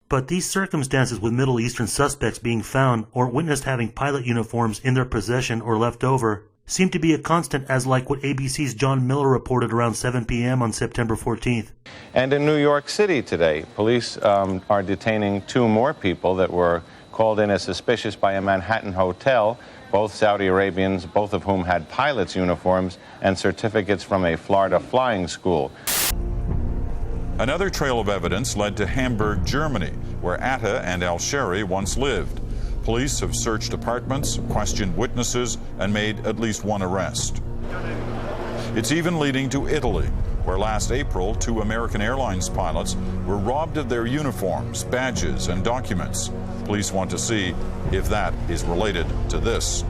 But these circumstances with Middle Eastern suspects being found or witnessed having pilot uniforms in their possession or left over seem to be a constant, as like what ABC's John Miller reported around 7 p.m. on September 14th. And in New York City today, police are detaining 2 more people that were called in as suspicious by a Manhattan hotel, both Saudi Arabians, both of whom had pilots' uniforms and certificates from a Florida flying school. Another trail of evidence led to Hamburg, Germany, where Atta and al-Shari once lived. Police have searched apartments, questioned witnesses, and made at least 1 arrest. It's even leading to Italy, where last April 2 American Airlines pilots were robbed of their uniforms, badges, and documents. Police want to see if that is related to this.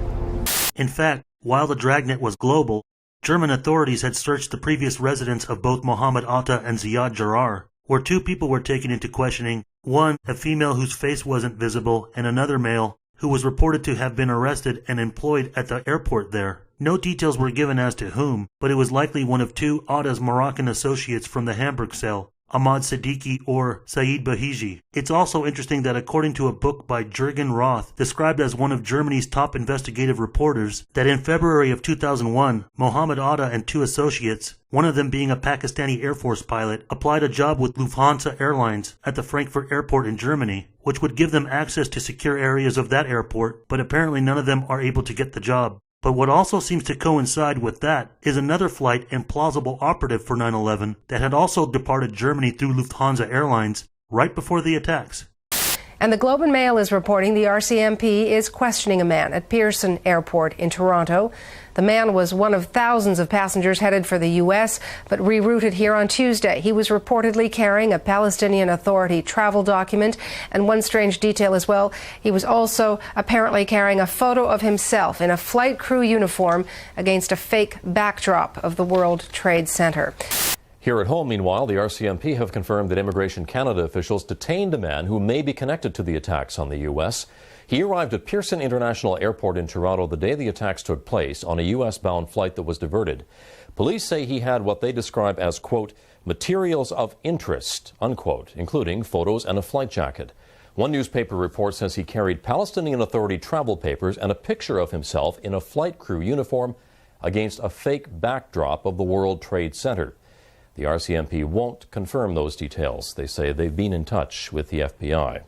In fact, while the Dragnet was global, German authorities had searched the previous residence of both Mohammed Atta and Ziad Jarrah, where 2 people were taken into questioning, one a female whose face wasn't visible and another male who was reported to have been arrested and employed at the airport there. No details were given as to whom, but it was likely one of 2 Atta's Moroccan associates from the Hamburg cell, Ahmad Siddiqui or Saeed Bahiji. It's also interesting that according to a book by Jürgen Roth, described as one of Germany's top investigative reporters, that in February of 2001, Mohammed Atta and 2 associates, one of them being a Pakistani Air Force pilot, applied a job with Lufthansa Airlines at the Frankfurt airport in Germany, which would give them access to secure areas of that airport, but apparently none of them are able to get the job. But what also seems to coincide with that is another flight and plausible operative for 9/11 that had also departed Germany through Lufthansa Airlines right before the attacks. And the Globe and Mail is reporting the RCMP is questioning a man at Pearson Airport in Toronto. The man was one of thousands of passengers headed for the U.S., but rerouted here on Tuesday. He was reportedly carrying a Palestinian Authority travel document, and one strange detail as well, he was also apparently carrying a photo of himself in a flight crew uniform against a fake backdrop of the World Trade Center. Here at home, meanwhile, the RCMP have confirmed that Immigration Canada officials detained a man who may be connected to the attacks on the U.S. He arrived at Pearson International Airport in Toronto the day the attacks took place on a U.S.-bound flight that was diverted. Police say he had what they describe as, quote, materials of interest, unquote, including photos and a flight jacket. One newspaper report says he carried Palestinian Authority travel papers and a picture of himself in a flight crew uniform against a fake backdrop of the World Trade Center. The RCMP won't confirm those details. They say they've been in touch with the FBI.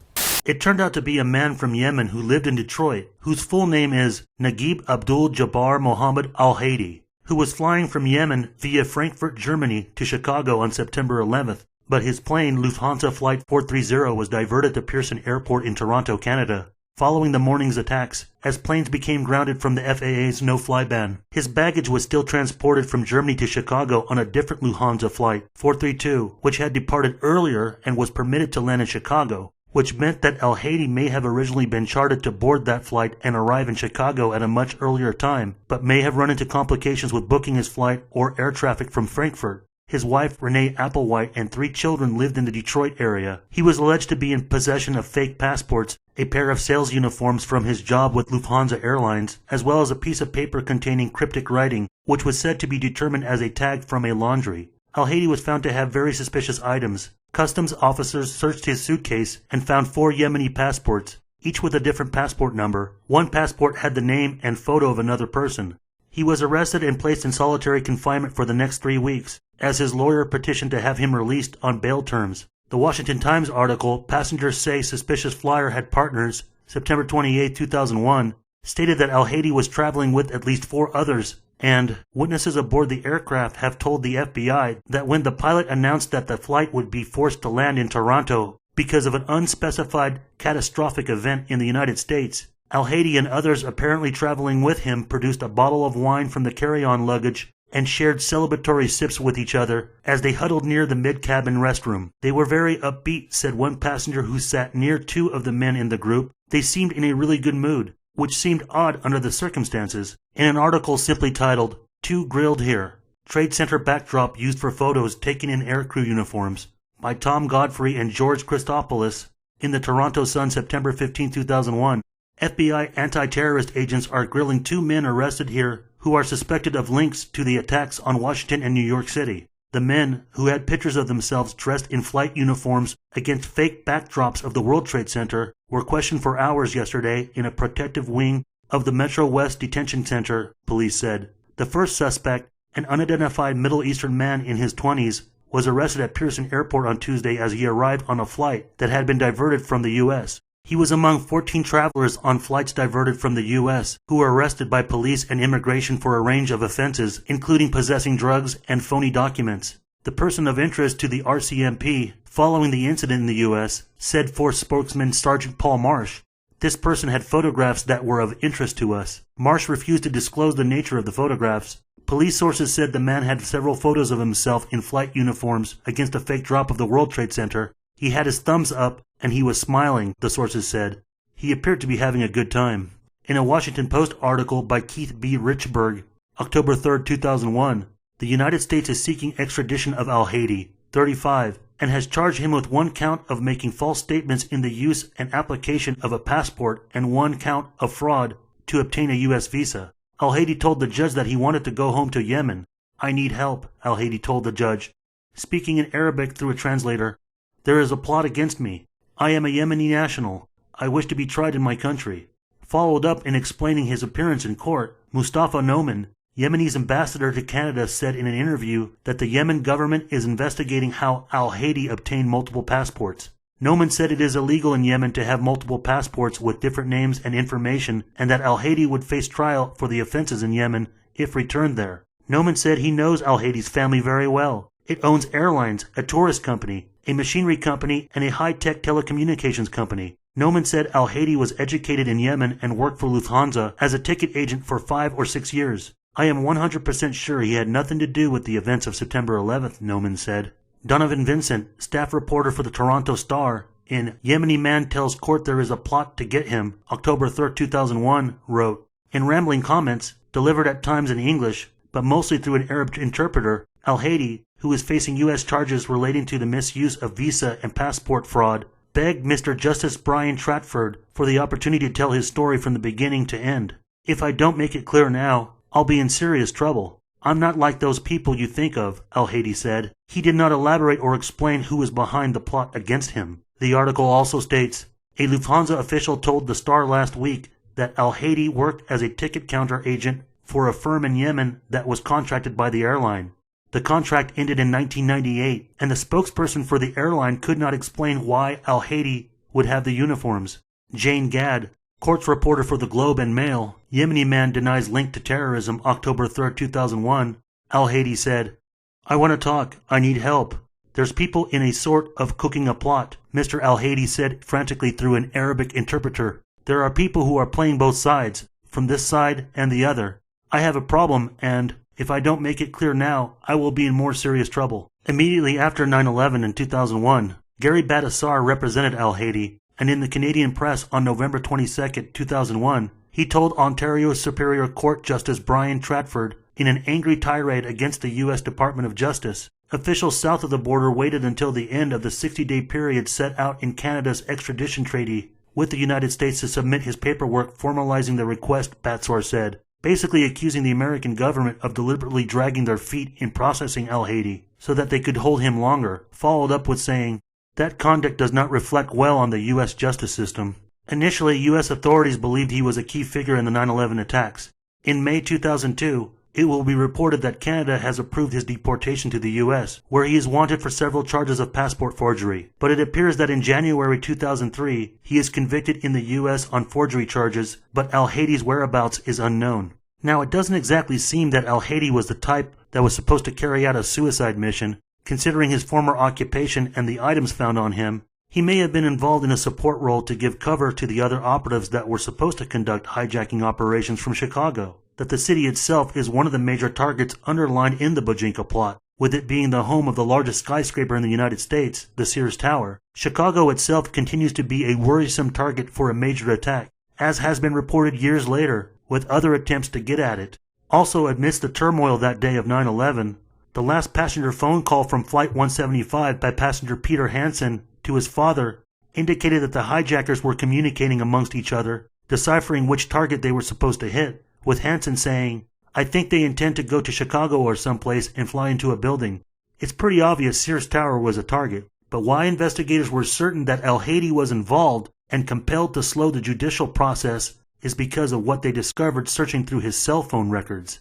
It turned out to be a man from Yemen who lived in Detroit, whose full name is Naguib Abdul Jabbar Mohammed Al-Haidi, who was flying from Yemen via Frankfurt, Germany to Chicago on September 11th, but his plane, Lufthansa Flight 430, was diverted to Pearson Airport in Toronto, Canada, following the morning's attacks, as planes became grounded from the FAA's no-fly ban. His baggage was still transported from Germany to Chicago on a different Lufthansa Flight 432, which had departed earlier and was permitted to land in Chicago, which meant that Al-Haidi may have originally been chartered to board that flight and arrive in Chicago at a much earlier time, but may have run into complications with booking his flight or air traffic from Frankfurt. His wife, Renee Applewhite, and 3 children lived in the Detroit area. He was alleged to be in possession of fake passports, a pair of sales uniforms from his job with Lufthansa Airlines, as well as a piece of paper containing cryptic writing, which was said to be determined as a tag from a laundry. Al-Haidi was found to have very suspicious items. Customs officers searched his suitcase and found 4 Yemeni passports, each with a different passport number. One passport had the name and photo of another person. He was arrested and placed in solitary confinement for the next 3 weeks, as his lawyer petitioned to have him released on bail terms. The Washington Times article, Passengers Say Suspicious Flyer Had Partners, September 28, 2001, stated that Al-Haidi was traveling with at least 4 others, and witnesses aboard the aircraft have told the FBI that when the pilot announced that the flight would be forced to land in Toronto because of an unspecified catastrophic event in the United States, Al-Haidi and others apparently traveling with him produced a bottle of wine from the carry-on luggage and shared celebratory sips with each other as they huddled near the mid-cabin restroom. They were very upbeat, said one passenger who sat near 2 of the men in the group. They seemed in a really good mood, which seemed odd under the circumstances. In an article simply titled, "Two Grilled Here, Trade Center Backdrop Used for Photos Taken in Aircrew Uniforms," by Tom Godfrey and George Christopoulos in the Toronto Sun, September 15, 2001. FBI anti-terrorist agents are grilling 2 men arrested here who are suspected of links to the attacks on Washington and New York City. The men, who had pictures of themselves dressed in flight uniforms against fake backdrops of the World Trade Center, were questioned for hours yesterday in a protective wing of the Metro West Detention Center, police said. The first suspect, an unidentified Middle Eastern man in his 20s, was arrested at Pearson Airport on Tuesday as he arrived on a flight that had been diverted from the U.S. He was among 14 travelers on flights diverted from the U.S. who were arrested by police and immigration for a range of offenses, including possessing drugs and phony documents. The person of interest to the RCMP, following the incident in the U.S., said Force spokesman Sergeant Paul Marsh. This person had photographs that were of interest to us. Marsh refused to disclose the nature of the photographs. Police sources said the man had several photos of himself in flight uniforms against a fake drop of the World Trade Center. He had his thumbs up, and he was smiling, the sources said. He appeared to be having a good time. In a Washington Post article by Keith B. Richburg, October 3, 2001, the United States is seeking extradition of al-Haidi, 35, and has charged him with one count of making false statements in the use and application of a passport and one count of fraud to obtain a U.S. visa. Al-Haidi told the judge that he wanted to go home to Yemen. I need help, al-Haidi told the judge. Speaking in Arabic through a translator, there is a plot against me. I am a Yemeni national. I wish to be tried in my country. Followed up in explaining his appearance in court, Mustafa Noman, Yemeni's ambassador to Canada, said in an interview that the Yemen government is investigating how al-Haidi obtained multiple passports. Noman said it is illegal in Yemen to have multiple passports with different names and information, and that al-Haidi would face trial for the offenses in Yemen if returned there. Noman said he knows al-Haidi's family very well. It owns airlines, a tourist company, a machinery company, and a high-tech telecommunications company. Noman said al-Haidi was educated in Yemen and worked for Lufthansa as a ticket agent for 5 or 6 years. I am 100% sure he had nothing to do with the events of September 11th, Noman said. Donovan Vincent, staff reporter for the Toronto Star, in Yemeni Man Tells Court There Is a Plot to Get Him, October 3, 2001, wrote, in rambling comments, delivered at times in English, but mostly through an Arab interpreter, al-Haidi, who is facing U.S. charges relating to the misuse of visa and passport fraud, begged Mr. Justice Brian Tratford for the opportunity to tell his story from the beginning to end. If I don't make it clear now, I'll be in serious trouble. I'm not like those people you think of, al-Haidi said. He did not elaborate or explain who was behind the plot against him. The article also states, a Lufthansa official told the Star last week that al-Haidi worked as a ticket counter agent for a firm in Yemen that was contracted by the airline. The contract ended in 1998, and the spokesperson for the airline could not explain why al-Haidi would have the uniforms. Jane Gadd, courts reporter for the Globe and Mail, Yemeni man denies link to terrorism, October 3, 2001. Al-Haidi said, I want to talk. I need help. There's people in a sort of cooking a plot, Mr. Al-Haidi said frantically through an Arabic interpreter. There are people who are playing both sides, from this side and the other. I have a problem, and if I don't make it clear now, I will be in more serious trouble. Immediately after 9/11 in 2001, Gary Batassar represented al-Haidi, and in the Canadian press on November 22, 2001, he told Ontario Superior Court Justice Brian Tratford in an angry tirade against the U.S. Department of Justice. Officials south of the border waited until the end of the 60-day period set out in Canada's extradition treaty with the United States to submit his paperwork formalizing the request, Batassar said, basically accusing the American government of deliberately dragging their feet in processing al-Haidi so that they could hold him longer, followed up with saying, that conduct does not reflect well on the U.S. justice system. Initially, U.S. authorities believed he was a key figure in the 9/11 attacks. In May 2002, it will be reported that Canada has approved his deportation to the U.S., where he is wanted for several charges of passport forgery. But it appears that in January 2003, he is convicted in the U.S. on forgery charges, but al-Haidi's whereabouts is unknown. Now, it doesn't exactly seem that al-Haidi was the type that was supposed to carry out a suicide mission, considering his former occupation and the items found on him. He may have been involved in a support role to give cover to the other operatives that were supposed to conduct hijacking operations from Chicago. That the city itself is one of the major targets underlined in the Bojinka plot, with it being the home of the largest skyscraper in the United States, the Sears Tower. Chicago itself continues to be a worrisome target for a major attack, as has been reported years later, with other attempts to get at it. Also, amidst the turmoil that day of 9/11, the last passenger phone call from Flight 175 by passenger Peter Hansen to his father indicated that the hijackers were communicating amongst each other, deciphering which target they were supposed to hit, with Hansen saying, I think they intend to go to Chicago or someplace and fly into a building. It's pretty obvious Sears Tower was a target, but why investigators were certain that al-Haiti was involved and compelled to slow the judicial process is because of what they discovered searching through his cell phone records.